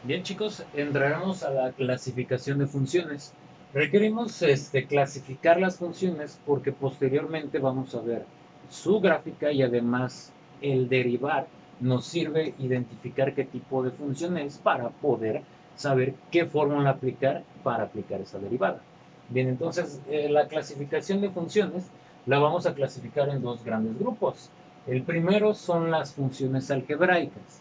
Bien, chicos, entraremos a la clasificación de funciones. Requerimos clasificar las funciones porque posteriormente vamos a ver su gráfica y además el derivar nos sirve identificar qué tipo de función es para poder saber qué fórmula aplicar para aplicar esa derivada. Bien, entonces la clasificación de funciones la vamos a clasificar en dos grandes grupos. El primero son las funciones algebraicas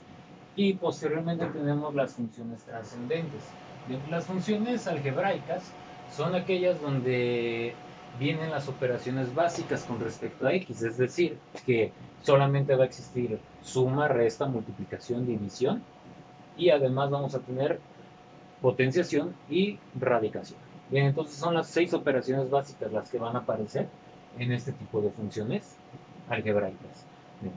y posteriormente tenemos las funciones trascendentes. Las funciones algebraicas son aquellas donde vienen las operaciones básicas con respecto a x, es decir, que solamente va a existir suma, resta, multiplicación, división y además vamos a tener potenciación y radicación. Bien, entonces son las 6 operaciones básicas las que van a aparecer en este tipo de funciones algebraicas. Bien,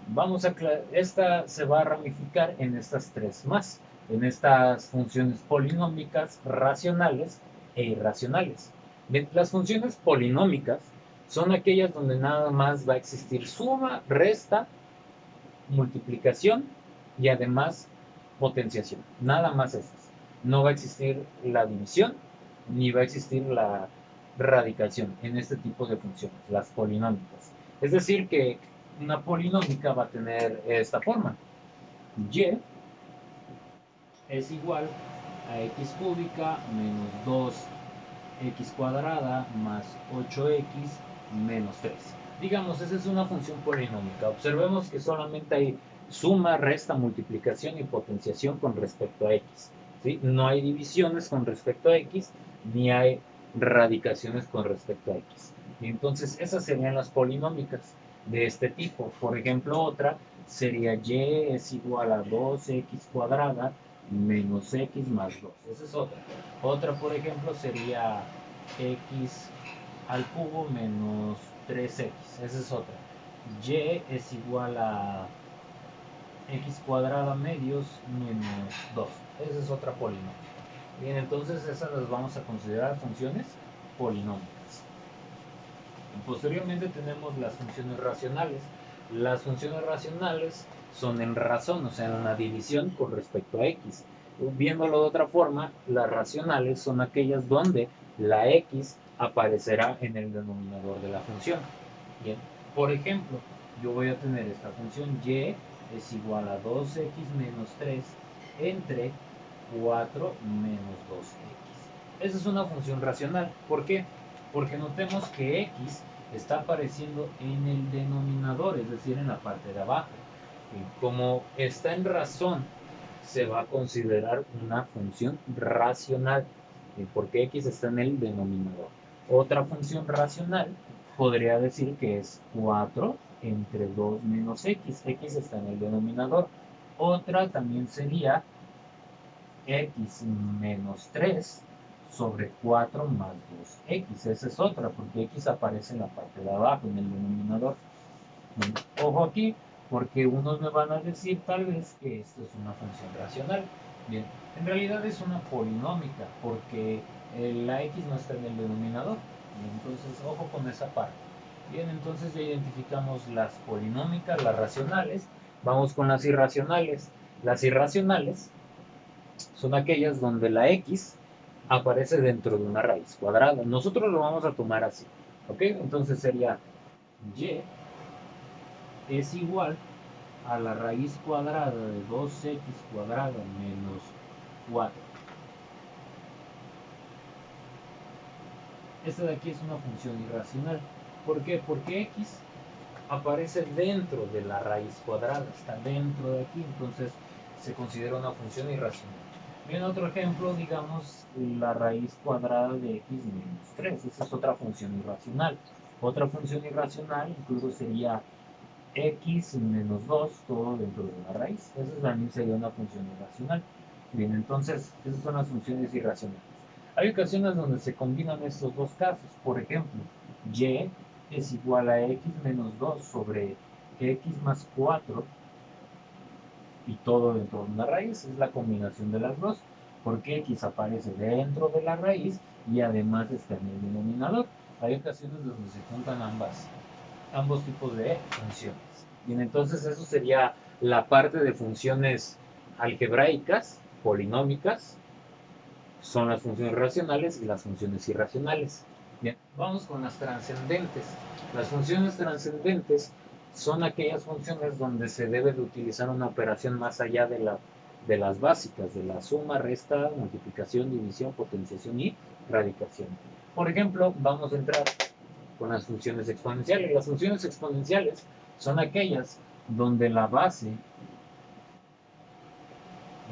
esta se va a ramificar en estas tres más, en estas funciones polinómicas, racionales e irracionales. Bien, las funciones polinómicas son aquellas donde nada más va a existir suma, resta, multiplicación y además potenciación. Nada más esas. No va a existir la división ni va a existir la radicación en este tipo de funciones, las polinómicas. Es decir, que una polinómica va a tener esta forma. Y es igual a x cúbica menos 2x cuadrada más 8x menos 3. Digamos, esa es una función polinómica. Observemos que solamente hay suma, resta, multiplicación y potenciación con respecto a x. ¿Sí? No hay divisiones con respecto a x, ni hay radicaciones con respecto a x. Y entonces, esas serían las polinómicas de este tipo. Por ejemplo, otra sería y es igual a 2x cuadrada menos x más 2. Esa es otra. Otra, por ejemplo, sería x al cubo menos 3x. Esa es otra. Y es igual a x cuadrada medios menos 2. Esa es otra polinómica. Bien, entonces esas las vamos a considerar funciones polinómicas. Posteriormente tenemos las funciones racionales. Las funciones racionales son en razón, o sea, en una división con respecto a x. Viéndolo de otra forma, las racionales son aquellas donde la x aparecerá en el denominador de la función. Bien, por ejemplo, yo voy a tener esta función y es igual a 2x menos 3 entre 4 menos 2x. Esa es una función racional. ¿Por qué? Porque notemos que x está apareciendo en el denominador, es decir, en la parte de abajo. Y como está en razón, se va a considerar una función racional, porque x está en el denominador. Otra función racional podría decir que es 4 entre 2 menos x está en el denominador. Otra también sería x menos 3 sobre 4 más 2x. Esa es otra, porque x aparece en la parte de abajo, en el denominador. Bueno, ojo aquí, porque unos me van a decir tal vez que esto es una función racional. Bien, en realidad es una polinómica, porque la x no está en el denominador. Entonces, ojo con esa parte. Bien, entonces ya identificamos las polinómicas, las racionales. Vamos con las irracionales. Las irracionales son aquellas donde la x aparece dentro de una raíz cuadrada. Nosotros lo vamos a tomar así, ¿ok? Entonces sería y es igual a la raíz cuadrada de 2x cuadrada menos 4. Esta de aquí es una función irracional. ¿Por qué? Porque x aparece dentro de la raíz cuadrada, está dentro de aquí, entonces se considera una función irracional. Bien, otro ejemplo, digamos la raíz cuadrada de x menos 3, esa es otra función irracional. Otra función irracional incluso sería x menos 2, todo dentro de una raíz. Esa también sería una función irracional. Bien, entonces esas son las funciones irracionales. Hay ocasiones donde se combinan estos dos casos. Por ejemplo, y es igual a x menos 2 sobre x más 4 y todo dentro de una raíz. Es la combinación de las dos, porque x aparece dentro de la raíz y además está en el denominador. Hay ocasiones donde se juntan ambos tipos de funciones. Bien, entonces eso sería la parte de funciones algebraicas polinómicas son las funciones racionales y las funciones irracionales. Bien, vamos con las trascendentes. Las funciones trascendentes son aquellas funciones donde se debe de utilizar una operación más allá de las básicas, de la suma, resta, multiplicación, división, potenciación y radicación. Por ejemplo, vamos a entrar con las funciones exponenciales. Las funciones exponenciales son aquellas donde la base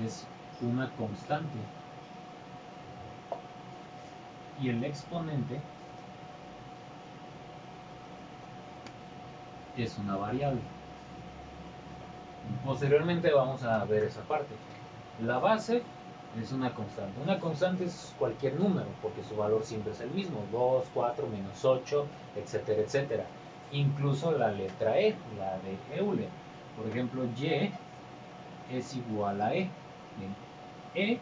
es una constante y el exponente es una variable. Posteriormente vamos a ver esa parte. La base es una constante. Una constante es cualquier número, porque su valor siempre es el mismo: 2, 4, menos 8, etcétera, etcétera. Incluso la letra E, la de Euler. Por ejemplo, Y es igual a E. Bien. E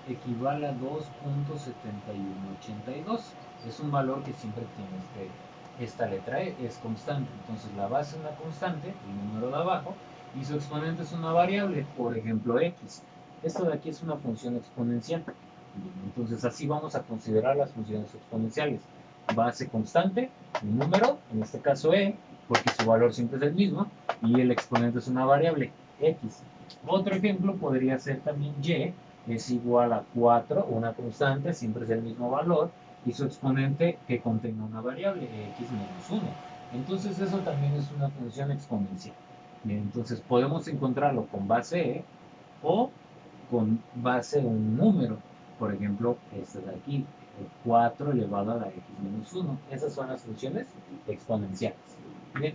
equivale a 2.7182. Es un valor que siempre tiene esta letra E, es constante. Entonces la base es una constante, el número de abajo, y su exponente es una variable, por ejemplo X. Esto de aquí es una función exponencial. Entonces así vamos a considerar las funciones exponenciales: base constante, un número, en este caso E, porque su valor siempre es el mismo, y el exponente es una variable, X. Otro ejemplo podría ser también Y es igual a 4, una constante, siempre es el mismo valor, y su exponente que contenga una variable, x menos 1. Entonces eso también es una función exponencial. Bien, entonces podemos encontrarlo con base E o con base un número. Por ejemplo, este de aquí, 4 elevado a la x menos 1. Esas son las funciones exponenciales. Bien,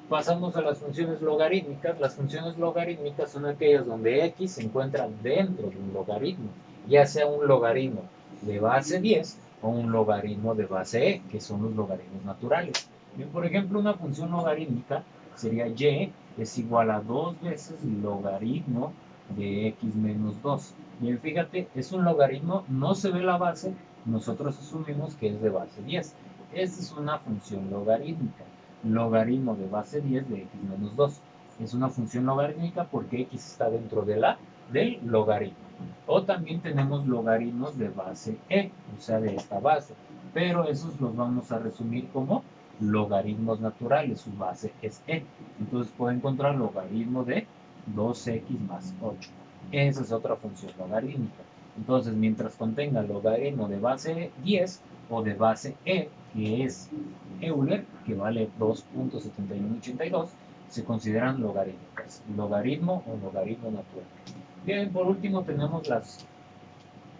pasamos a las funciones logarítmicas. Las funciones logarítmicas son aquellas donde x se encuentra dentro de un logaritmo, ya sea un logaritmo de base 10 o un logaritmo de base e, que son los logaritmos naturales. Bien, por ejemplo, una función logarítmica sería y es igual a 2 veces el logaritmo de x menos 2. Bien, fíjate, es un logaritmo, no se ve la base, nosotros asumimos que es de base 10. Esta es una función logarítmica. Logaritmo de base 10 de x menos 2. Es una función logarítmica porque x está dentro del logaritmo. O también tenemos logaritmos de base e, o sea, de esta base. Pero esos los vamos a resumir como logaritmos naturales. Su base es e. Entonces puedo encontrar logaritmo de 2x más 8. Esa es otra función logarítmica. Entonces, mientras contenga logaritmo de base 10 o de base e, que es Euler, que vale 2.7182, se consideran logarítmicas, logaritmo o logaritmo natural. Bien, por último tenemos las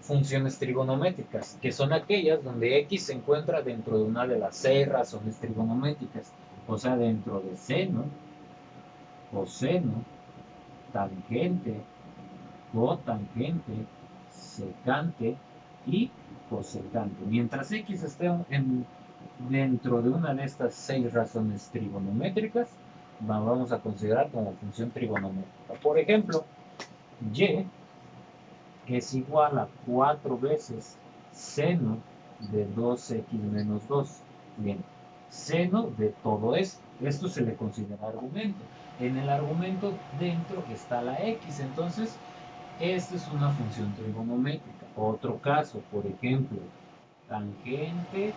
funciones trigonométricas, que son aquellas donde x se encuentra dentro de una de las 6 razones trigonométricas, o sea, dentro de seno, coseno, tangente, cotangente, secante y cosecante. Mientras x esté dentro de una de estas 6 razones trigonométricas, vamos a considerar como función trigonométrica. Por ejemplo, y es igual a 4 veces seno de 2x menos 2. Bien, seno de todo esto. Esto se le considera argumento. En el argumento dentro está la x, entonces esta es una función trigonométrica. Otro caso, por ejemplo, tangente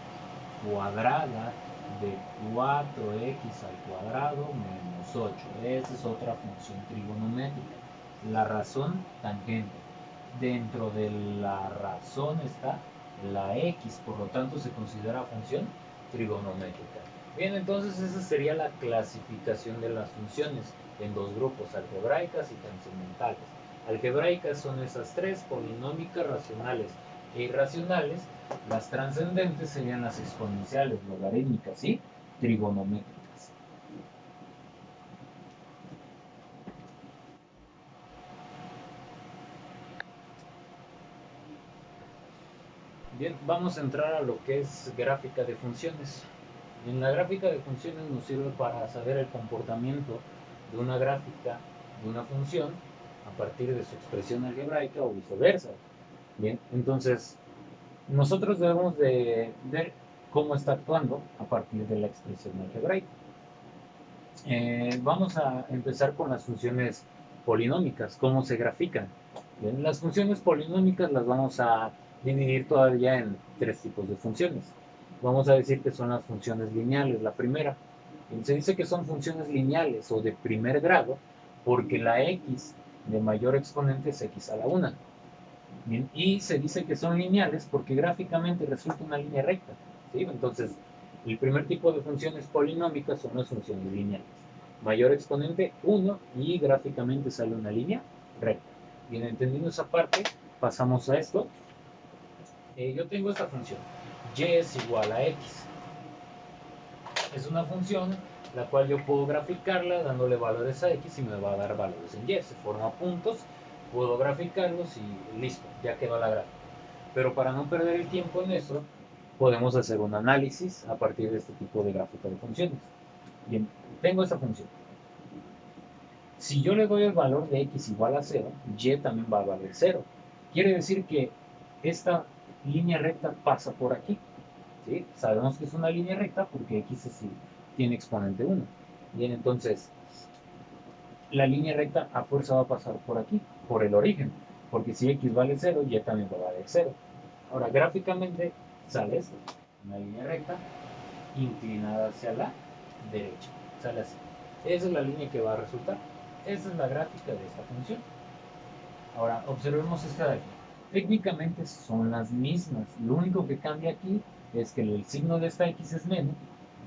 cuadrada de 4x al cuadrado menos 8. Esta es otra función trigonométrica. La razón tangente. Dentro de la razón está la x, por lo tanto se considera función trigonométrica. Bien, entonces esa sería la clasificación de las funciones en dos grupos: algebraicas y trascendentales. Algebraicas son esas tres: polinómicas, racionales e irracionales. Las trascendentes serían las exponenciales, logarítmicas y trigonométricas. Bien, vamos a entrar a lo que es gráfica de funciones. En la gráfica de funciones nos sirve para saber el comportamiento de una gráfica de una función a partir de su expresión algebraica o viceversa. Bien, entonces nosotros debemos de ver cómo está actuando a partir de la expresión algebraica. Vamos a empezar con las funciones polinómicas, cómo se grafican. Bien, las funciones polinómicas las vamos a dividir todavía en tres tipos de funciones. Vamos a decir que son las funciones lineales, la primera. Y se dice que son funciones lineales o de primer grado porque la x de mayor exponente es x a la 1. Bien, y se dice que son lineales porque gráficamente resulta una línea recta. ¿Sí? Entonces, el primer tipo de funciones polinómicas son las funciones lineales. Mayor exponente 1 y gráficamente sale una línea recta. Bien, entendiendo esa parte, pasamos a esto. Yo tengo esta función. Y es igual a x. Es una función la cual yo puedo graficarla dándole valores a x y me va a dar valores en y. Se forma puntos, puedo graficarlos y listo, ya quedó la gráfica. Pero para no perder el tiempo en eso, podemos hacer un análisis a partir de este tipo de gráfica de funciones. Bien, tengo esta función. Si yo le doy el valor de x igual a 0, y también va a valer 0. Quiere decir que esta línea recta pasa por aquí. ¿Sí? Sabemos que es una línea recta porque x tiene exponente 1. Bien, entonces la línea recta a fuerza va a pasar por aquí, por el origen. Porque si x vale 0, y también va a valer 0. Ahora, gráficamente sale esto. Una línea recta inclinada hacia la derecha. Sale así. Esa es la línea que va a resultar. Esa es la gráfica de esta función. Ahora, observemos esta de aquí. Técnicamente son las mismas. Lo único que cambia aquí es que el signo de esta x es menos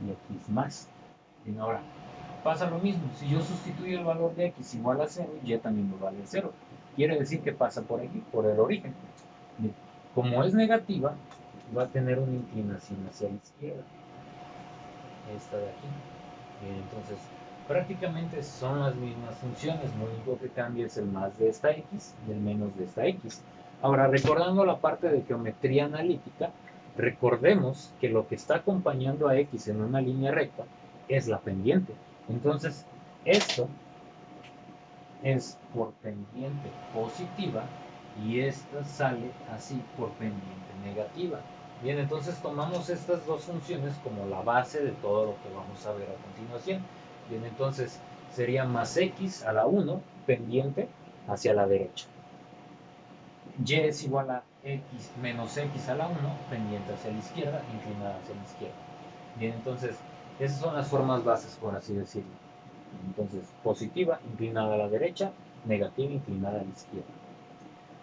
y aquí es más. Y ahora, pasa lo mismo. Si yo sustituyo el valor de x igual a 0, y también me vale 0. Quiere decir que pasa por aquí, por el origen. Como es negativa, va a tener una inclinación hacia la izquierda. Esta de aquí. Bien, entonces, prácticamente son las mismas funciones. Lo único que cambia es el más de esta x y el menos de esta x. Ahora, recordando la parte de geometría analítica, recordemos que lo que está acompañando a x en una línea recta es la pendiente. Entonces, esto es por pendiente positiva y esta sale así por pendiente negativa. Bien, entonces tomamos estas dos funciones como la base de todo lo que vamos a ver a continuación. Bien, entonces sería más x a la 1 pendiente hacia la derecha. Y es igual a x menos x a la 1 pendiente hacia la izquierda, inclinada hacia la izquierda. Bien, entonces esas son las formas bases, por así decirlo. Entonces, positiva, inclinada a la derecha, negativa, inclinada a la izquierda.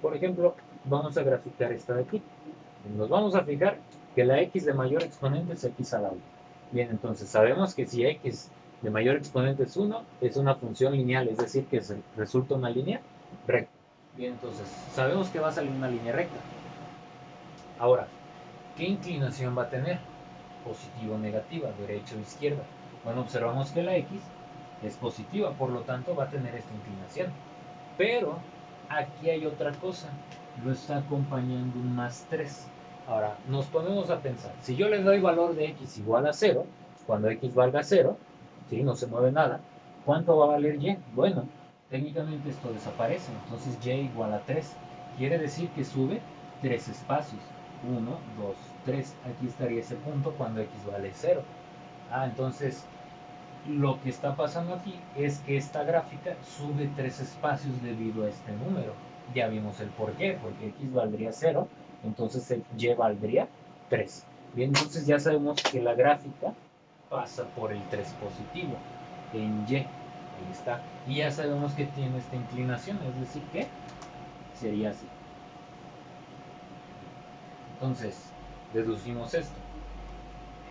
Por ejemplo, vamos a graficar esta de aquí. Nos vamos a fijar que la x de mayor exponente es x a la 1. Bien, entonces sabemos que si x de mayor exponente es 1, es una función lineal, es decir, que resulta una línea recta. Bien, entonces sabemos que va a salir una línea recta. Ahora, ¿qué inclinación va a tener? Positiva o negativa, derecha o izquierda. Bueno, observamos que la x es positiva, por lo tanto va a tener esta inclinación. Pero aquí hay otra cosa, lo está acompañando un más 3. Ahora, nos ponemos a pensar, si yo le doy valor de x igual a 0, cuando x valga 0, ¿sí? No se mueve nada, ¿cuánto va a valer y? Bueno, técnicamente esto desaparece, entonces y igual a 3. Quiere decir que sube 3 espacios. 1, 2, 3. Aquí estaría ese punto cuando x vale 0. Entonces lo que está pasando aquí es que esta gráfica sube 3 espacios debido a este número. Ya vimos el por qué, porque x valdría 0, entonces el y valdría 3. Bien, entonces ya sabemos que la gráfica pasa por el 3 positivo en y. Ahí está. Y ya sabemos que tiene esta inclinación, es decir que sería así. Entonces, deducimos esto.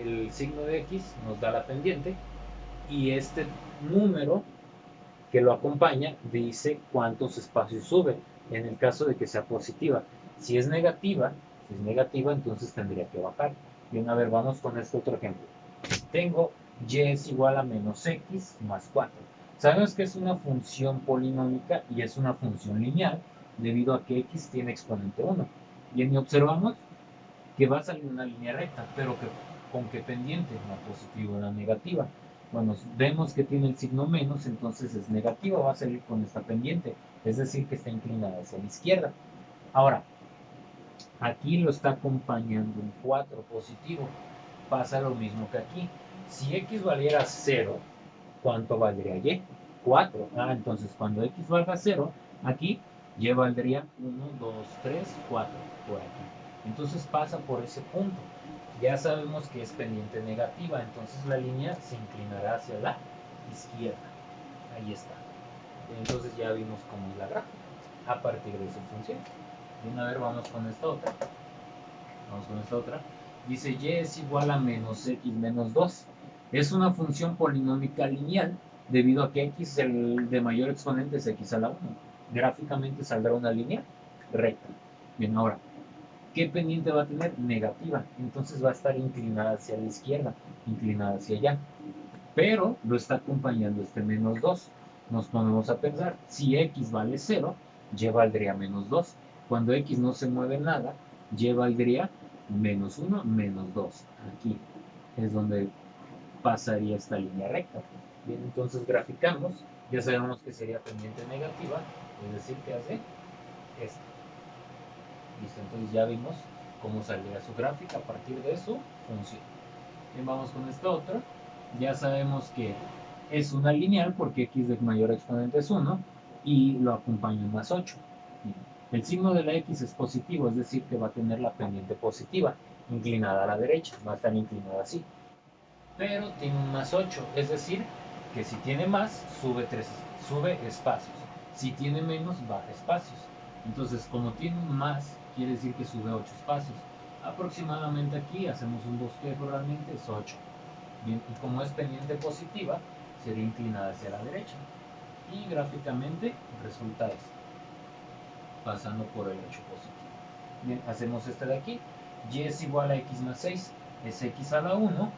El signo de x nos da la pendiente y este número que lo acompaña dice cuántos espacios sube en el caso de que sea positiva. Si es negativa, entonces tendría que bajar. Bien, a ver, vamos con este otro ejemplo. Tengo y es igual a menos x más 4. Sabemos que es una función polinómica y es una función lineal debido a que x tiene exponente 1. Bien, y observamos que va a salir una línea recta, pero que con qué pendiente, la positiva o la negativa. Bueno, vemos que tiene el signo menos, entonces es negativa, va a salir con esta pendiente, es decir, que está inclinada hacia la izquierda. Ahora, aquí lo está acompañando un 4 positivo, pasa lo mismo que aquí. Si x valiera 0, ¿cuánto valdría y? 4. Entonces cuando x valga 0, aquí Y valdría 1, 2, 3, 4 por aquí. Entonces pasa por ese punto. Ya sabemos que es pendiente negativa, entonces la línea se inclinará hacia la izquierda. Ahí está. Entonces ya vimos cómo es la gráfica a partir de su función. Bien, a ver, vamos con esta otra. Vamos con esta otra. Dice y es igual a menos x menos 2. Es una función polinómica lineal debido a que x, el de mayor exponente, es x a la 1. Gráficamente saldrá una línea recta. Bien, ahora, ¿qué pendiente va a tener? Negativa. Entonces va a estar inclinada hacia la izquierda, inclinada hacia allá. Pero lo está acompañando este menos 2. Nos ponemos a pensar, si x vale 0, y valdría menos 2. Cuando x no se mueve nada, y valdría menos 1, menos 2. Aquí es donde pasaría esta línea recta. Bien, entonces graficamos. Ya sabemos que sería pendiente negativa, es decir, que hace esto. Listo, entonces ya vimos cómo saldría su gráfica a partir de su función. Bien, vamos con esta otra. Ya sabemos que es una lineal porque x de mayor exponente es 1 y lo acompaña más 8. Bien. El signo de la x es positivo, es decir, que va a tener la pendiente positiva, inclinada a la derecha, va a estar inclinada así. Pero tiene un más 8, es decir, que si tiene más, sube espacios. Si tiene menos, baja espacios. Entonces, como tiene un más, quiere decir que sube 8 espacios. Aproximadamente aquí hacemos un bosquejo, realmente es 8. Bien, y como es pendiente positiva, sería inclinada hacia la derecha. Y gráficamente resulta esto, pasando por el 8 positivo. Bien, hacemos este de aquí. Y es igual a x más 6. Es x a la 1,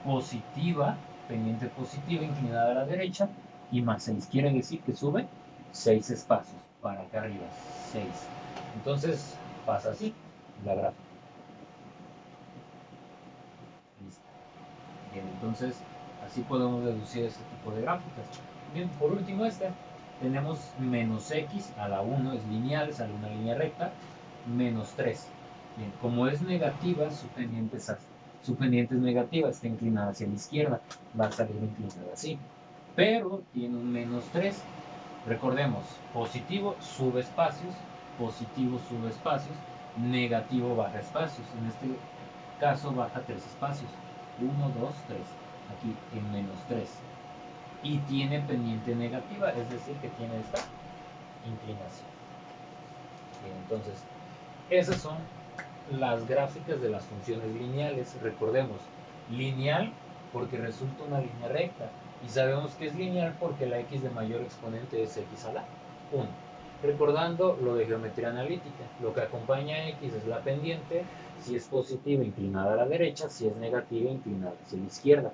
positiva, pendiente positiva, inclinada a la derecha, y más 6. Quiere decir que sube 6 espacios para acá arriba. 6. Entonces pasa así la gráfica. Listo. Bien, entonces así podemos deducir este tipo de gráficas. Bien, por último tenemos menos x a la 1, es lineal, sale una línea recta, menos 3. Bien, como es negativa, su pendiente es negativa, está inclinada hacia la izquierda, va a salir inclinada así. Pero tiene un menos 3. Recordemos, positivo sube espacios, positivo sube espacios, negativo baja espacios. En este caso baja 3 espacios. 1, 2, 3. Aquí en menos 3. Y tiene pendiente negativa, es decir, que tiene esta inclinación. Bien, entonces, esas son las gráficas de las funciones lineales. Recordemos, lineal porque resulta una línea recta. Y sabemos que es lineal porque la x de mayor exponente es x a la 1. Recordando lo de geometría analítica, lo que acompaña a x es la pendiente, si es positiva inclinada a la derecha, si es negativa inclinada hacia la izquierda.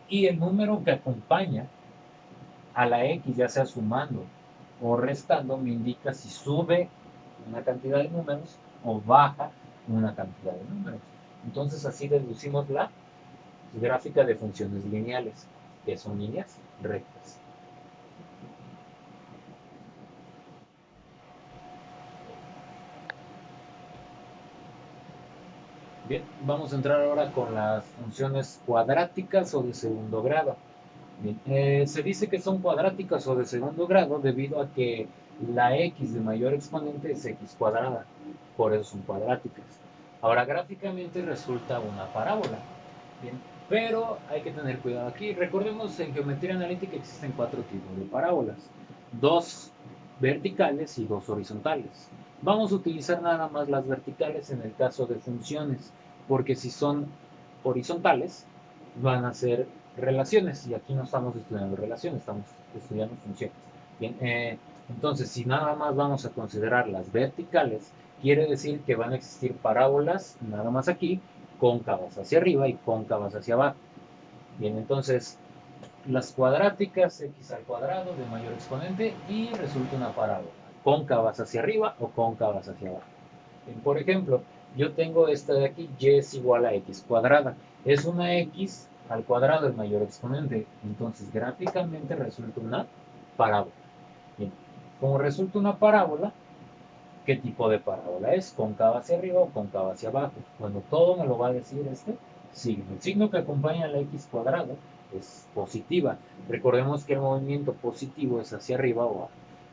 Y el número que acompaña a la x, ya sea sumando o restando, me indica si sube una cantidad de números o baja una cantidad de números. Entonces así deducimos la gráfica de funciones lineales, que son líneas rectas. Bien, vamos a entrar ahora con las funciones cuadráticas o de segundo grado. Bien, se dice que son cuadráticas o de segundo grado debido a que la x de mayor exponente es x cuadrada, por eso son cuadráticas. Ahora gráficamente resulta una parábola. Bien, pero hay que tener cuidado aquí. Recordemos, en geometría analítica existen 4 tipos de parábolas: 2 verticales y 2 horizontales. Vamos a utilizar nada más las verticales en el caso de funciones, porque si son horizontales van a ser relaciones, y aquí no estamos estudiando relaciones, estamos estudiando funciones. Bien, entonces si nada más vamos a considerar las verticales, quiere decir que van a existir parábolas nada más aquí, cóncavas hacia arriba y cóncavas hacia abajo. Bien, entonces las cuadráticas, x al cuadrado de mayor exponente, y resulta una parábola, cóncavas hacia arriba o cóncavas hacia abajo. Bien, por ejemplo, yo tengo esta de aquí, y es igual a x cuadrada. Es una x al cuadrado el mayor exponente, entonces gráficamente resulta una parábola. Bien, como resulta una parábola, ¿qué tipo de parábola es? ¿Cóncava hacia arriba o cóncava hacia abajo? Bueno, todo me lo va a decir este signo. El signo que acompaña a la x cuadrada es positiva. Recordemos que el movimiento positivo es hacia arriba o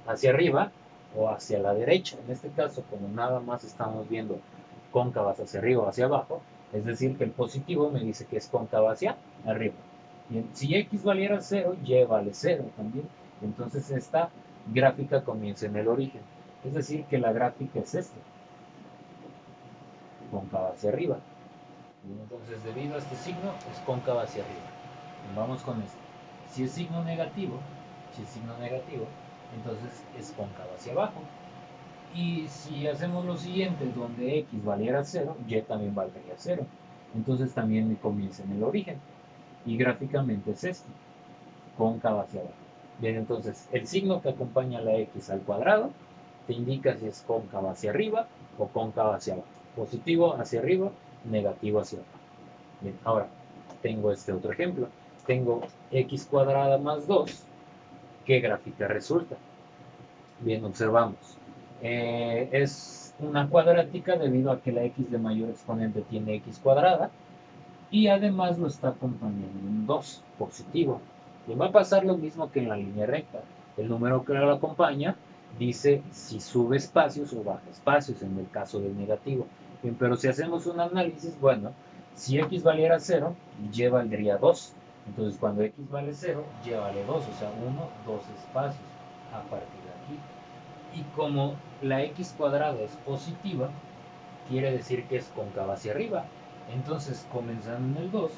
hacia arriba, o hacia la derecha. En este caso, como nada más estamos viendo cóncavas hacia arriba o hacia abajo, es decir, que el positivo me dice que es cóncava hacia arriba. Bien, si x valiera 0, y vale 0 también. Entonces esta gráfica comienza en el origen. Es decir, que la gráfica es esta, cóncava hacia arriba. Entonces, debido a este signo, es cóncava hacia arriba. Vamos con esto. Si es signo negativo, entonces es cóncava hacia abajo. Y si hacemos lo siguiente, donde x valiera 0, y también valdría 0. Entonces también comienza en el origen. Y gráficamente es esto, cóncava hacia abajo. Bien, entonces el signo que acompaña a la x al cuadrado te indica si es cóncava hacia arriba o cóncava hacia abajo. Positivo hacia arriba, negativo hacia abajo. Bien, ahora tengo este otro ejemplo. Tengo x cuadrada más 2. ¿Qué gráfica resulta? Bien, observamos. Es una cuadrática debido a que la x de mayor exponente tiene x cuadrada y además lo está acompañando en 2, positivo. Y va a pasar lo mismo que en la línea recta. El número que lo acompaña dice si sube espacios o baja espacios en el caso del negativo. Bien, pero si hacemos un análisis, bueno, si x valiera 0, y valdría 2. Entonces cuando x vale 0, y vale 2, o sea, 1, 2 espacios a partir de aquí. Y como la x cuadrada es positiva, quiere decir que es cóncava hacia arriba. Entonces, comenzando en el 2,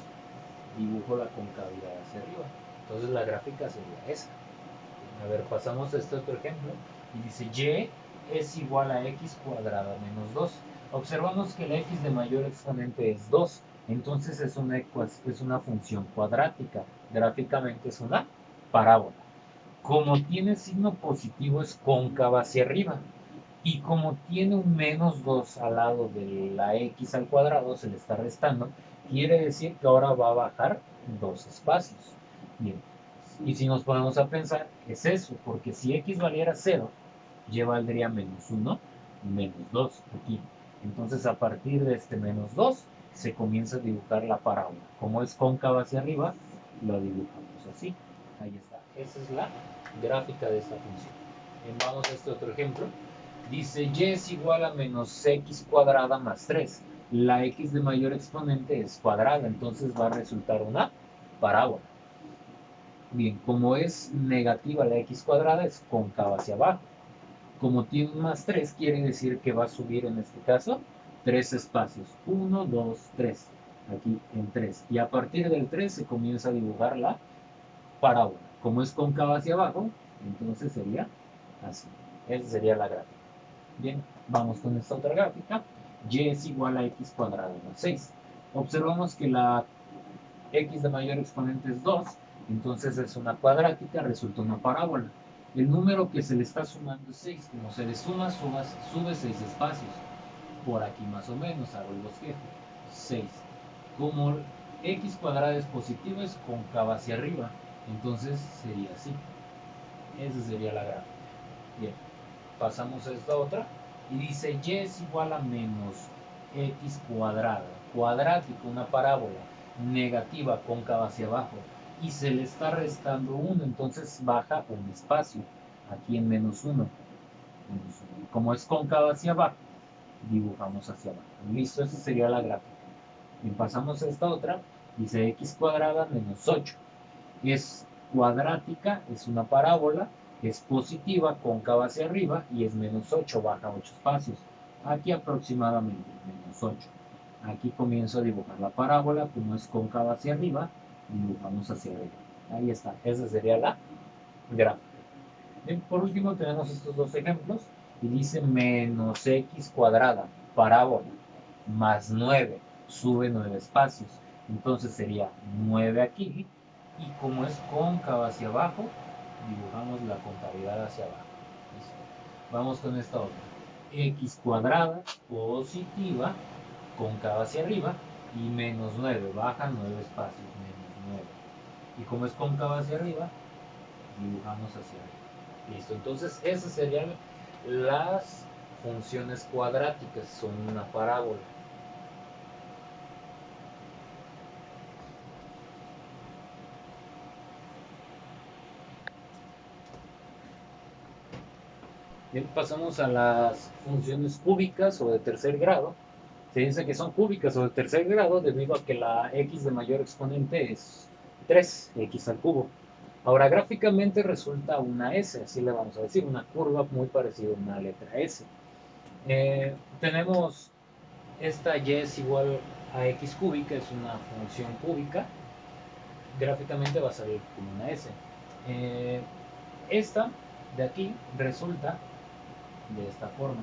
dibujo la concavidad hacia arriba. Entonces la gráfica sería esa. A ver, pasamos a este otro ejemplo. Y dice y es igual a x cuadrada menos 2. Observamos que la x de mayor exponente es 2. Entonces es una función cuadrática. Gráficamente es una parábola. Como tiene signo positivo es cóncava hacia arriba. Y como tiene un menos 2 al lado de la x al cuadrado, se le está restando, quiere decir que ahora va a bajar 2 espacios. Bien, y si nos ponemos a pensar, es eso, porque si x valiera 0, y valdría menos 1, menos 2 aquí. Entonces a partir de este menos 2, se comienza a dibujar la parábola. Como es cóncava hacia arriba, lo dibujamos así. Ahí está. Esa es la gráfica de esta función. Bien, vamos a este otro ejemplo. Dice y es igual a menos x cuadrada más 3. La x de mayor exponente es cuadrada, entonces va a resultar una parábola. Bien, como es negativa la x cuadrada, es cóncava hacia abajo. Como tiene un más 3, quiere decir que va a subir en este caso 3 espacios. 1, 2, 3. Aquí en 3. Y a partir del 3 se comienza a dibujar la parábola. Como es cóncava hacia abajo, entonces sería así. Esa sería la gráfica. Bien, vamos con esta otra gráfica. Y es igual a x cuadrado más 6. Observamos que la x de mayor exponente es 2, entonces es una cuadrática, resulta una parábola. El número que se le está sumando es 6. Como se le sube 6 espacios. Por aquí más o menos, hago el bosquejo. 6. Como x cuadrada es positiva, es cóncava hacia arriba. Entonces sería así. Esa sería la gráfica. Bien, pasamos a esta otra. Y dice y es igual a menos x cuadrada. Cuadrático, una parábola. Negativa, cóncava hacia abajo. Y se le está restando 1, entonces baja un espacio. Aquí en menos 1. Como es cóncava hacia abajo, dibujamos hacia abajo. Listo, esa sería la gráfica. Y pasamos a esta otra. Dice x cuadrada menos 8. Es cuadrática, es una parábola, es positiva, cóncava hacia arriba y es menos 8, baja 8 espacios. Aquí aproximadamente menos 8. Aquí comienzo a dibujar la parábola, como es cóncava hacia arriba, dibujamos hacia arriba. Ahí está, esa sería la gráfica. Bien, por último tenemos estos dos ejemplos y dice menos x cuadrada, parábola, más 9, sube 9 espacios. Entonces sería 9 aquí y como es cóncava hacia abajo, dibujamos la concavidad hacia abajo. ¿Listo? Vamos con esta otra. X cuadrada positiva, cóncava hacia arriba y menos 9, baja 9 espacios, menos 9. Y como es cóncava hacia arriba, dibujamos hacia arriba. Listo, entonces esas serían las funciones cuadráticas, son una parábola. Bien, pasamos a las funciones cúbicas o de tercer grado. Se dice que son cúbicas o de tercer grado debido a que la x de mayor exponente es 3x al cubo. Ahora, gráficamente resulta una S, así le vamos a decir, una curva muy parecida a una letra S. Tenemos esta y es igual a x cúbica, es una función cúbica. Gráficamente va a salir como una S. Eh, esta de aquí resulta de esta forma,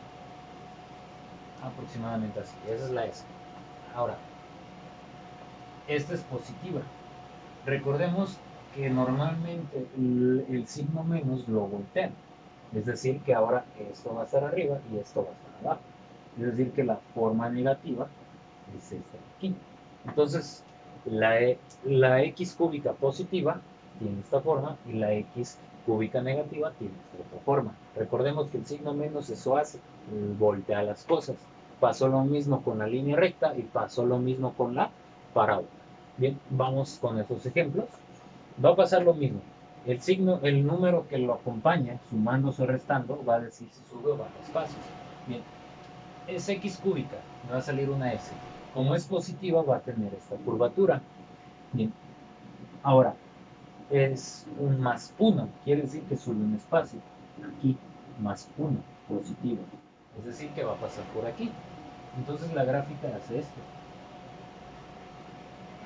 aproximadamente así. Esa es la S. Ahora, esta es positiva. Recordemos que normalmente el signo menos lo voltean. Es decir, que ahora esto va a estar arriba y esto va a estar abajo. Es decir, que la forma negativa es esta de aquí. Entonces, la x cúbica positiva tiene esta forma y la x cúbica negativa tiene esta otra forma. Recordemos que el signo menos eso hace, voltea las cosas. Pasó lo mismo con la línea recta y pasó lo mismo con la parábola. Bien, vamos con esos ejemplos. Va a pasar lo mismo. El signo, el número que lo acompaña, sumándose o restando, va a decir si sube o baja espacios. Bien, es x cúbica, me va a salir una s. Como es positiva, va a tener esta curvatura. Bien, ahora, es un más 1, quiere decir que sube un espacio. Aquí, más 1, positivo. Es decir, que va a pasar por aquí. Entonces la gráfica hace esto.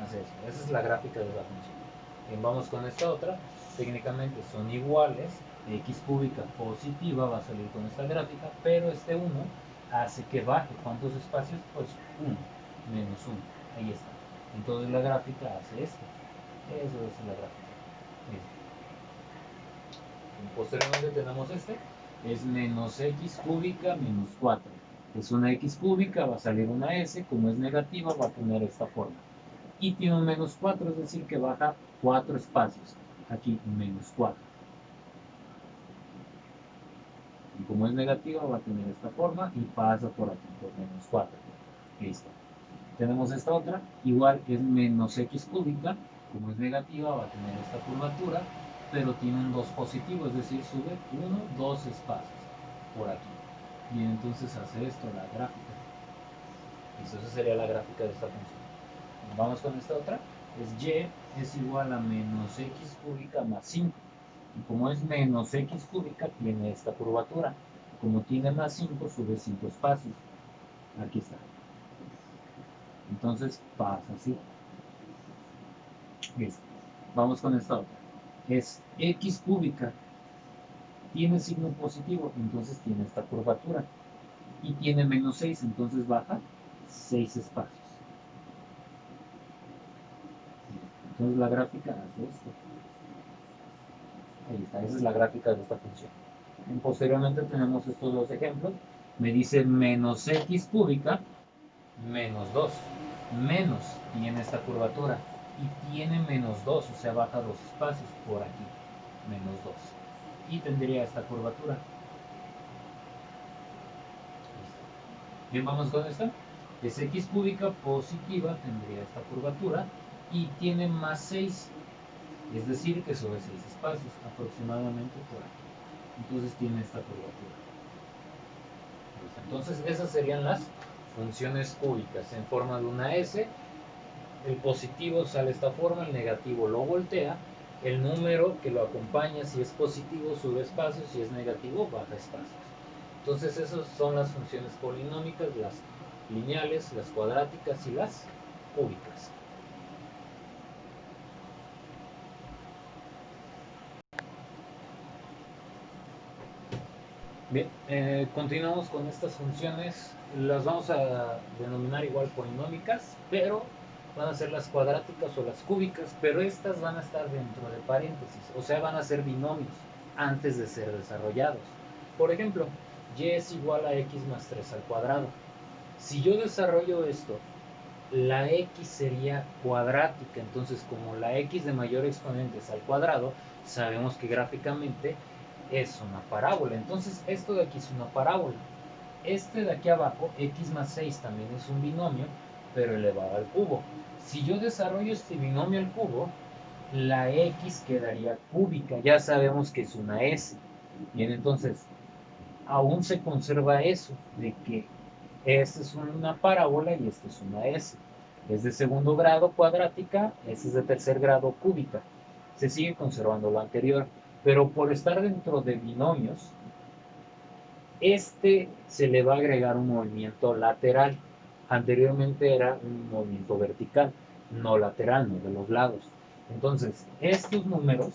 Hace esto. Esa es la gráfica de la función. Bien, vamos con esta otra. Técnicamente son iguales. X cúbica positiva va a salir con esta gráfica, pero este 1 hace que baje. ¿Cuántos espacios? Pues 1, menos 1. Ahí está. Entonces la gráfica hace esto. Eso es la gráfica. Posteriormente tenemos este. Es menos x cúbica menos 4. Es una x cúbica, va a salir una s. Como es negativa, va a tener esta forma. Y tiene un menos 4, es decir, que baja 4 espacios. Aquí, menos 4. Y como es negativa, va a tener esta forma y pasa por aquí, por menos 4. Listo. Tenemos esta otra, igual es menos x cúbica, como es negativa, va a tener esta curvatura, pero tiene un 2 positivo, es decir, sube 1, 2 espacios por aquí. Y entonces hace esto, la gráfica. Listo, esa sería la gráfica de esta función. Vamos con esta otra, es y es igual a menos x cúbica más 5. Y como es menos x cúbica, tiene esta curvatura. Como tiene más 5, sube 5 espacios. Aquí está. Entonces pasa así. Listo. Vamos con esta otra. Es x cúbica. Tiene signo positivo, entonces tiene esta curvatura. Y tiene menos 6, entonces baja 6 espacios. Entonces la gráfica hace esto. Ahí está, esa es la gráfica de esta función. Posteriormente tenemos estos dos ejemplos. Me dice menos x cúbica menos 2. Menos tiene esta curvatura y tiene menos 2, o sea, baja 2 espacios por aquí. Menos 2. Y tendría esta curvatura. Bien, vamos con esta. Es x cúbica positiva, tendría esta curvatura y tiene más 6. Es decir, que sube 6 espacios, aproximadamente por aquí. Entonces tiene esta curvatura. Entonces esas serían las funciones cúbicas en forma de una S. El positivo sale de esta forma, el negativo lo voltea, el número que lo acompaña, si es positivo sube espacios, si es negativo baja espacios. Entonces esas son las funciones polinómicas, las lineales, las cuadráticas y las cúbicas. Bien, continuamos con estas funciones, las vamos a denominar igual polinómicas, pero van a ser las cuadráticas o las cúbicas, pero estas van a estar dentro de paréntesis, o sea, van a ser binomios antes de ser desarrollados. Por ejemplo, y es igual a x más 3 al cuadrado. Si yo desarrollo esto, la x sería cuadrática, entonces como la x de mayor exponente es al cuadrado, sabemos que gráficamente es una parábola. Entonces esto de aquí es una parábola. Este de aquí abajo, x más 6, también es un binomio, pero elevado al cubo. Si yo desarrollo este binomio al cubo, la x quedaría cúbica. Ya sabemos que es una s. Bien, entonces, aún se conserva eso, de que esta es una parábola y esta es una S. Es de segundo grado cuadrática, esta es de tercer grado cúbica. Se sigue conservando lo anterior, pero por estar dentro de binomios, se le va a agregar un movimiento lateral. Anteriormente era un movimiento vertical, no lateral, no de los lados. Entonces, estos números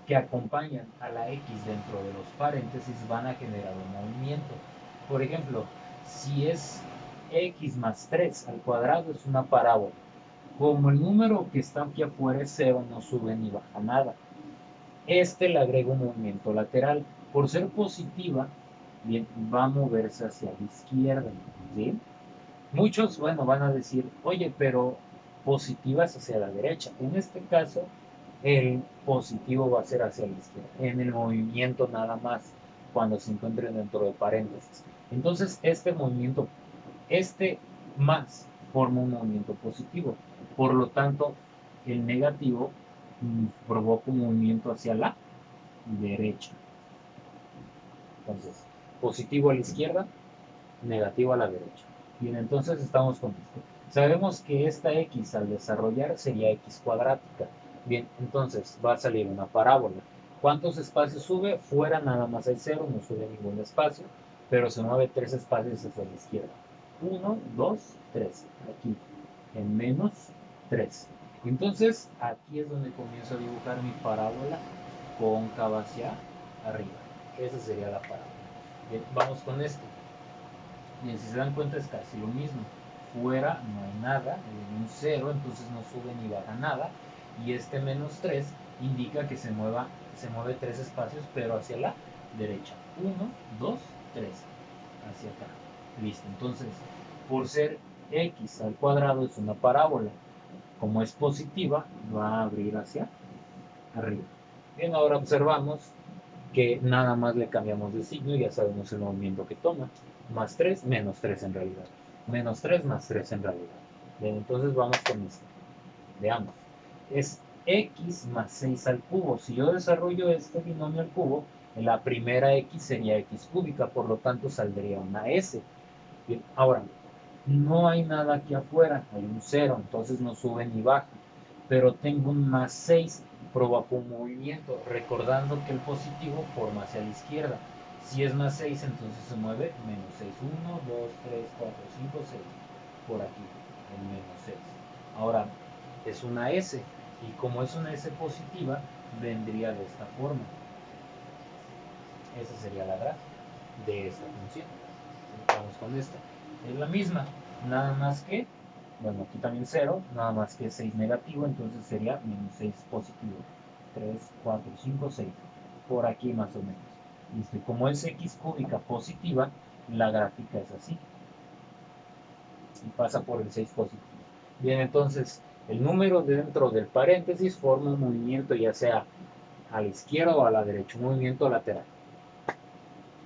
que acompañan a la X dentro de los paréntesis van a generar un movimiento. Por ejemplo, si es X más 3 al cuadrado es una parábola. Como el número que está aquí afuera es 0, no sube ni baja nada. Le agrega un movimiento lateral. Por ser positiva, bien, va a moverse hacia la izquierda. ¿Sí? Muchos, bueno, van a decir, oye, pero positiva es hacia la derecha. En este caso, el positivo va a ser hacia la izquierda, en el movimiento nada más, cuando se encuentre dentro de paréntesis. Entonces, este movimiento, más, forma un movimiento positivo. Por lo tanto, el negativo provoca un movimiento hacia la derecha. Entonces, positivo a la izquierda, negativo a la derecha. Bien, entonces estamos con esto. Sabemos que esta X al desarrollar sería X cuadrática. Bien, entonces va a salir una parábola. ¿Cuántos espacios sube? Fuera nada más hay 0, no sube ningún espacio, pero se mueve 3 espacios hacia la izquierda. 1, 2, 3. Aquí, en menos 3. Entonces, aquí es donde comienzo a dibujar mi parábola cóncava hacia arriba. Esa sería la parábola. Bien, vamos con esto. Bien, si se dan cuenta es casi lo mismo. Fuera no hay nada, hay un 0, entonces no sube ni baja nada. Y este menos 3 indica que se mueve 3 espacios, pero hacia la derecha. 1, 2, 3. Hacia acá. Listo. Entonces, por ser x al cuadrado es una parábola. Como es positiva, va a abrir hacia arriba. Bien, ahora observamos que nada más le cambiamos de signo y ya sabemos el movimiento que toma. Más 3, menos 3 en realidad. Menos 3 más 3 en realidad. Bien, entonces vamos con esto. Veamos. Es x más 6 al cubo. Si yo desarrollo este binomio al cubo, la primera x sería x cúbica, por lo tanto saldría una s. Bien, ahora, no hay nada aquí afuera, hay un 0, entonces no sube ni baja. Pero tengo un más 6, provoca un movimiento, recordando que el positivo forma hacia la izquierda. Si es más 6, entonces se mueve menos 6. 1, 2, 3, 4, 5, 6. Por aquí, en menos 6. Ahora, es una S, y como es una S positiva, vendría de esta forma. Esa sería la gráfica de esta función. Vamos con esta. Es la misma, nada más que, bueno, aquí también 0, nada más que 6 negativo, entonces sería menos 6 positivo. 3, 4, 5, 6. Por aquí más o menos. Listo. Y como es x cúbica positiva, la gráfica es así. Y pasa por el 6 positivo. Bien, entonces, el número dentro del paréntesis forma un movimiento ya sea a la izquierda o a la derecha, un movimiento lateral.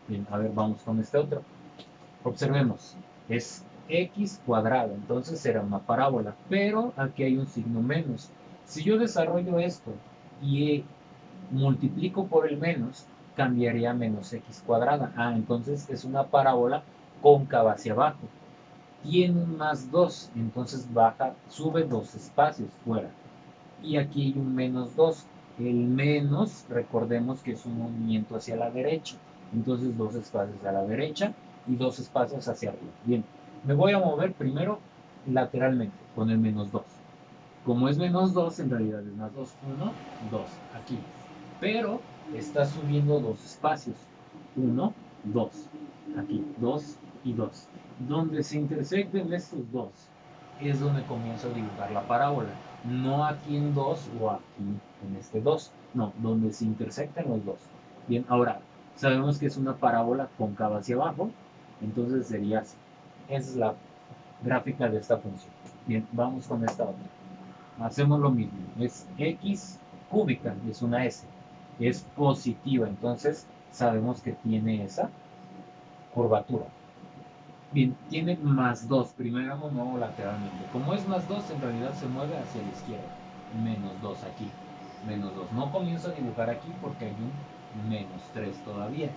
Bien, a ver, vamos con este otro. Observemos, es x cuadrado, entonces será una parábola, pero aquí hay un signo menos. Si yo desarrollo esto y multiplico por el menos, cambiaría a menos x cuadrada. Ah, entonces es una parábola cóncava hacia abajo. Tiene un más 2, entonces baja, sube 2 espacios fuera. Y aquí hay un menos 2. El menos, recordemos que es un movimiento hacia la derecha. Entonces 2 espacios a la derecha y 2 espacios hacia arriba. Bien, me voy a mover primero lateralmente con el menos 2. Como es menos 2, en realidad es más 2. 1, 2, aquí. Pero está subiendo 2 espacios. 1, 2. Aquí, 2 y 2. Donde se intersecten estos dos es donde comienzo a dibujar la parábola. No aquí en 2 o aquí en este 2. No, donde se intersectan los dos. Bien, ahora, sabemos que es una parábola cóncava hacia abajo. Entonces sería así. Esa es la gráfica de esta función. Bien, vamos con esta otra. Hacemos lo mismo. Es x cúbica, es una s. Es positiva, entonces sabemos que tiene esa curvatura. Bien, tiene más 2. Primero me muevo lateralmente. Como es más 2, en realidad se mueve hacia la izquierda. Menos 2 aquí. Menos 2. No comienzo a dibujar aquí porque hay un menos 3 todavía.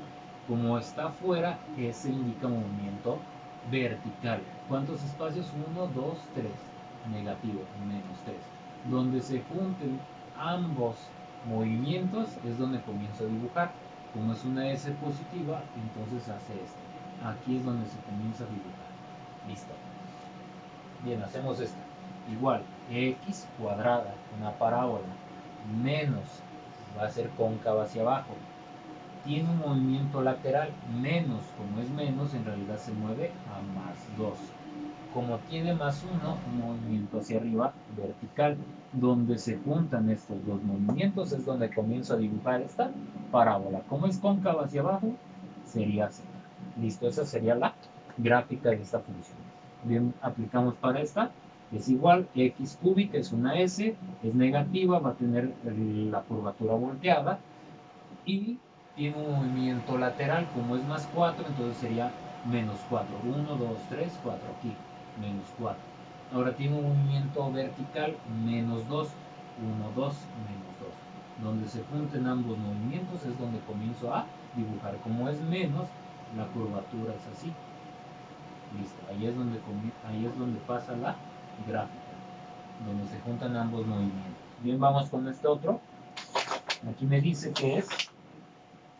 Como está afuera, ese indica movimiento vertical. ¿Cuántos espacios? 1, 2, 3. Negativo, menos 3. Donde se junten ambos movimientos es donde comienzo a dibujar. Como es una S positiva, entonces hace esto. Aquí es donde se comienza a dibujar. Listo. Bien, hacemos esto. Igual, x cuadrada, una parábola, menos, va a ser cóncava hacia abajo. Tiene un movimiento lateral, menos, como es menos, en realidad se mueve a más 2. Como tiene más 1, un movimiento hacia arriba vertical. Donde se juntan estos dos movimientos es donde comienzo a dibujar esta parábola. Como es cóncava hacia abajo, sería así. Listo, esa sería la gráfica de esta función. Bien, aplicamos para esta. Es igual, x cúbica es una s, es negativa, va a tener la curvatura volteada y tiene un movimiento lateral, como es más 4, entonces sería menos 4. 1, 2, 3, 4, aquí, menos 4. Ahora tiene un movimiento vertical, menos 2, 1, 2, menos 2. Donde se junten ambos movimientos es donde comienzo a dibujar. Como es menos, la curvatura es así. Listo, ahí es donde pasa la gráfica, donde se juntan ambos movimientos. Bien, vamos con este otro. Aquí me dice que es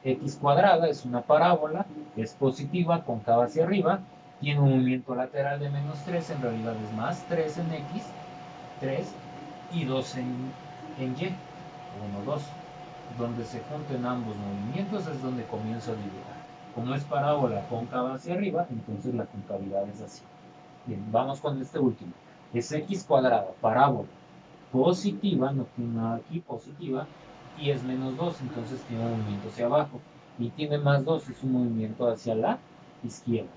x cuadrada, es una parábola, es positiva, cóncava hacia arriba, tiene un movimiento lateral de menos 3, en realidad es más 3 en x, 3 y 2 en y, 1, 2. Donde se junten ambos movimientos es donde comienzo a dibujar. Como es parábola cóncava hacia arriba, entonces la concavidad es así. Bien, vamos con este último. Es x cuadrada, parábola, positiva, no tiene nada aquí, positiva, y es menos 2, entonces tiene un movimiento hacia abajo. Y tiene más 2, es un movimiento hacia la izquierda.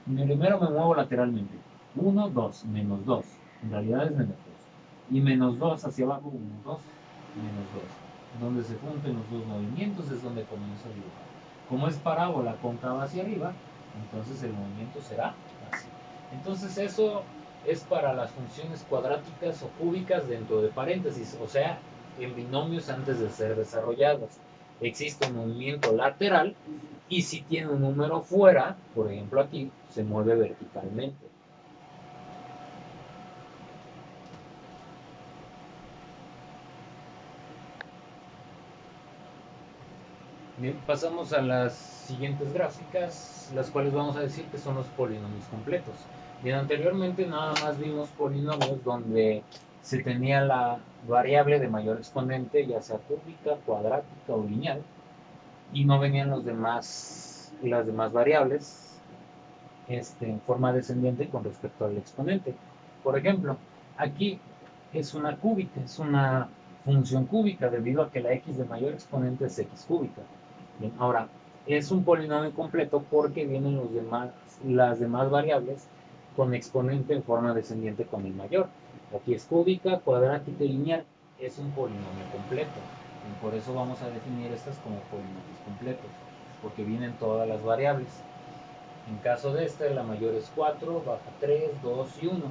Primero me muevo lateralmente. 1, 2, menos 2. En realidad es menos 2. Y menos 2 hacia abajo, 1, 2, menos 2. Donde se junten los dos movimientos es donde comienzo a dibujar. Como es parábola cóncava hacia arriba, entonces el movimiento será así. Entonces eso es para las funciones cuadráticas o cúbicas dentro de paréntesis, o sea, en binomios antes de ser desarrollados. Existe un movimiento lateral y si tiene un número fuera, por ejemplo aquí, se mueve verticalmente. Bien, pasamos a las siguientes gráficas, las cuales vamos a decir que son los polinomios completos. Bien, anteriormente nada más vimos polinomios donde se tenía la variable de mayor exponente, ya sea cúbica, cuadrática o lineal, y no venían las demás variables en forma descendiente con respecto al exponente. Por ejemplo, aquí es una cúbica, es una función cúbica debido a que la x de mayor exponente es x cúbica. Bien, ahora, es un polinomio completo porque vienen las demás variables con exponente en forma descendiente con el mayor. Aquí es cúbica, cuadrática y lineal. Es un polinomio completo. Y por eso vamos a definir estas como polinomios completos, porque vienen todas las variables. En caso de este, la mayor es 4, baja 3, 2 y 1.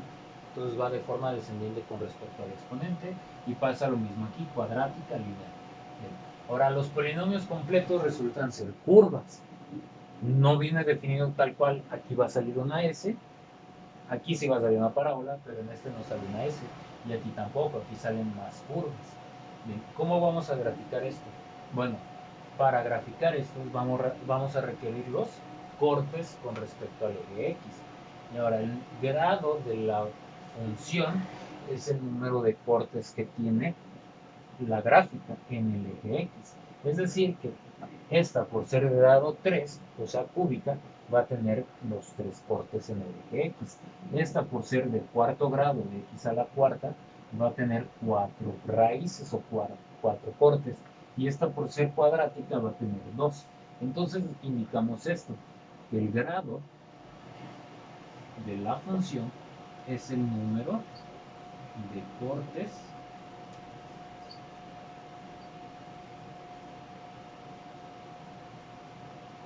Entonces va de forma descendiente con respecto al exponente y pasa lo mismo aquí, cuadrática, lineal. Bien. Ahora, los polinomios completos resultan ser curvas. No viene definido tal cual, aquí va a salir una S, aquí sí va a salir una parábola, pero en este no sale una S, y aquí tampoco, aquí salen más curvas. Bien, ¿cómo vamos a graficar esto? Bueno, para graficar esto vamos a requerir los cortes con respecto al eje X. Y ahora el grado de la función es el número de cortes que tiene la gráfica en el eje X. Es decir, que esta, por ser de grado 3, o sea, cúbica, va a tener los 3 cortes en el eje X. Esta, por ser de cuarto grado, de X a la cuarta, va a tener 4 raíces o 4 cortes. Y esta, por ser cuadrática, va a tener 2. Entonces, indicamos esto, que el grado de la función es el número de cortes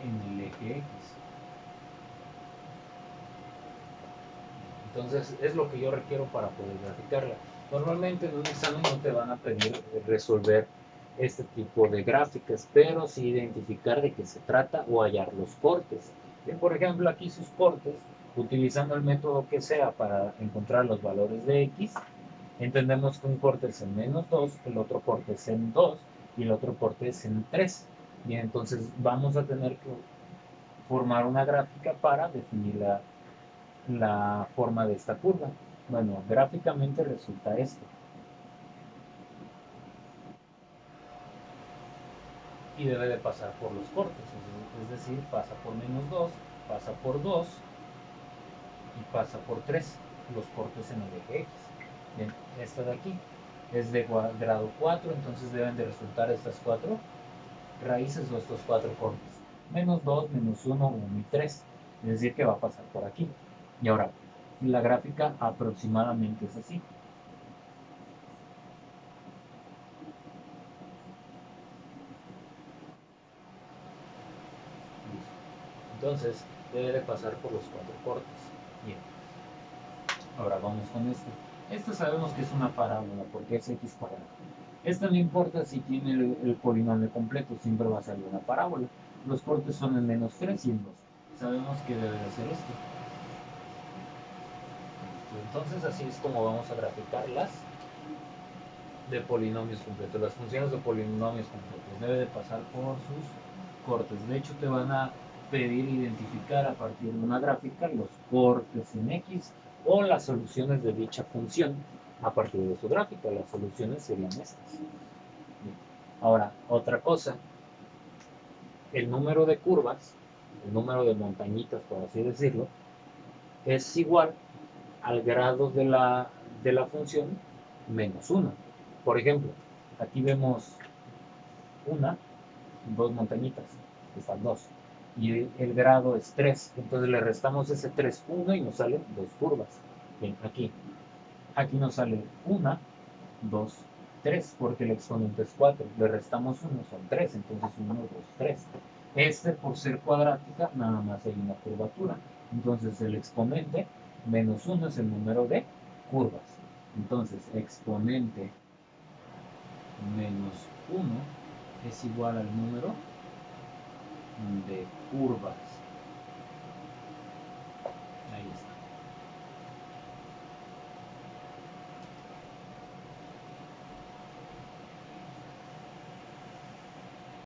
en el eje X. Entonces es lo que yo requiero para poder graficarla. Normalmente en un examen no te van a pedir resolver este tipo de gráficas, pero sí identificar de qué se trata o hallar los cortes. Bien, por ejemplo, aquí sus cortes, utilizando el método que sea para encontrar los valores de x, entendemos que un corte es en -2, el otro corte es en 2 y el otro corte es en 3. Bien, entonces vamos a tener que formar una gráfica para definir la forma de esta curva. Bueno, gráficamente resulta esto. Y debe de pasar por los cortes, es decir, pasa por -2, pasa por 2 y pasa por 3, los cortes en el eje X. Bien, esta de aquí es de grado 4, entonces deben de resultar estas 4 raíces o estos 4 cortes. -2, -1, 1 y 3. Es decir, que va a pasar por aquí. Y ahora, la gráfica aproximadamente es así. Entonces, debe de pasar por los 4 cortes. Bien, ahora vamos con esto. Esta sabemos que es una parábola porque es x cuadrado. Esta no importa si tiene el polinomio completo, siempre va a salir una parábola. Los cortes son en -3 y en 2. Sabemos que debe de ser esto. Entonces así es como vamos a graficarlas de polinomios completos. Las funciones de polinomios completos debe de pasar por sus cortes. De hecho te van a pedir identificar a partir de una gráfica los cortes en X o las soluciones de dicha función a partir de su gráfica. Las soluciones serían estas. Ahora, otra cosa, el número de curvas, el número de montañitas, por así decirlo, es igual al grado de la función -1. Por ejemplo, aquí vemos una, dos montañitas, están dos. Y el grado es 3, entonces le restamos ese 3, 1 y nos salen dos curvas. Bien, aquí nos sale una, 2, 3, porque el exponente es 4. Le restamos 1, son 3, entonces 1, 2, 3. Por ser cuadrática, nada más hay una curvatura. Entonces el exponente -1 es el número de curvas. Entonces exponente -1 es igual al número de curvas.